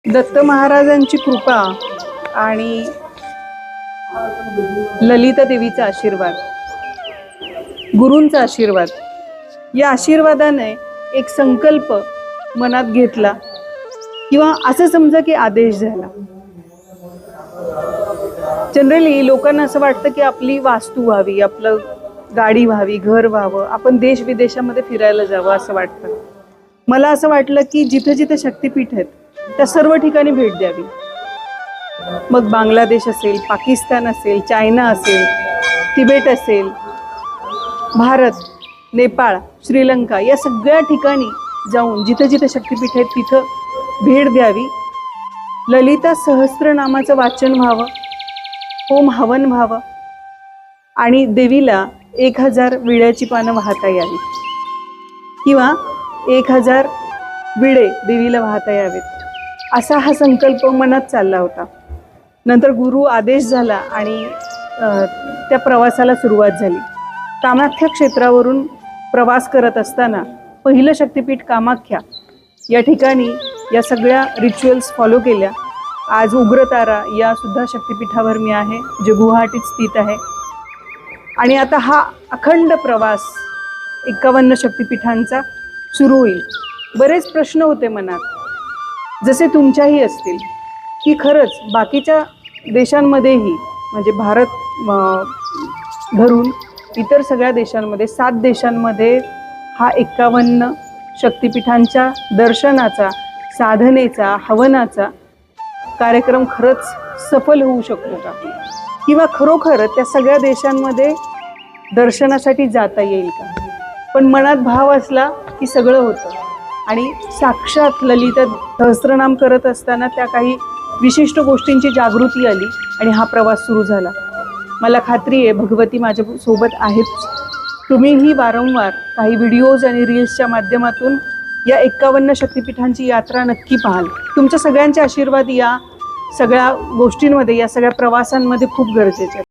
दत्त महाराजांची कृपा आणि ललिता देवीचा आशीर्वाद, गुरूंचा आशीर्वाद, या आशीर्वादाने एक संकल्प मनात घेतला किंवा असं समजा की आदेश झाला. जनरली लोकांना असं वाटतं की आपली वास्तू व्हावी, आपलं गाडी व्हावी, घर व्हावं, आपण देश विदेशामध्ये फिरायला जावं असं वाटतं. मला असं वाटलं की जिथे जिथे शक्तिपीठ आहेत त्या सर्व ठिकाणी भेट द्यावी. मग बांगलादेश असेल, पाकिस्तान असेल, चायना असेल, तिबेट असेल, भारत, नेपाळ, श्रीलंका, या सगळ्या ठिकाणी जाऊन जिथे जिथे शक्तिपीठ आहेत तिथं भेट द्यावी. ललिता सहस्त्रनामाचं वाचन व्हावं, होम हवन व्हावं आणि देवीला 1000 विड्याची पानं वाहता यावी किंवा 1000 विडे देवीला वाहता यावेत, असा हा संकल्प मनात चालला होता. नंतर गुरु आदेश झाला आणि त्या प्रवासाला सुरुवात झाली. कामाख्या क्षेत्रावरून प्रवास करत असताना पहिलं शक्तिपीठ कामाख्या या ठिकाणी या सगळ्या रिच्युअल्स फॉलो केल्या. आज उग्रतारा या सुद्धा शक्तिपीठावर मी आहे, जे गुवाहाटीत स्थित आहे. आणि आता हा अखंड प्रवास 51 शक्तिपीठांचा सुरू होईल. बरेच प्रश्न होते मनात, जसे तुमच्याही असतील, की खरंच बाकीच्या देशांमध्येही, म्हणजे भारत धरून इतर सगळ्या देशांमध्ये 7 देशांमध्ये हा 51 शक्तिपीठांच्या दर्शनाचा, साधनेचा, हवनाचा कार्यक्रम खरंच सफल होऊ शकतो का, किंवा खरोखर त्या सगळ्या देशांमध्ये दर्शनासाठी जाता येईल का. पण मनात भाव असला की सगळं होतं. आणि साक्षात ललिता सहस्त्रनाम करत असताना त्या काही विशिष्ट गोष्टींची जागृती आली आणि हा प्रवास सुरू झाला. मला खात्री आहे भगवती माझ्यासोबत आहेच. तुम्हीही वारंवार काही व्हिडिओज आणि रील्सच्या माध्यमातून या 51 शक्तिपीठांची यात्रा नक्की पाहाल. तुमच्या सगळ्यांचे आशीर्वाद या सगळ्या गोष्टींमध्ये, या सगळ्या प्रवासांमध्ये खूप गरजेचे आहेत.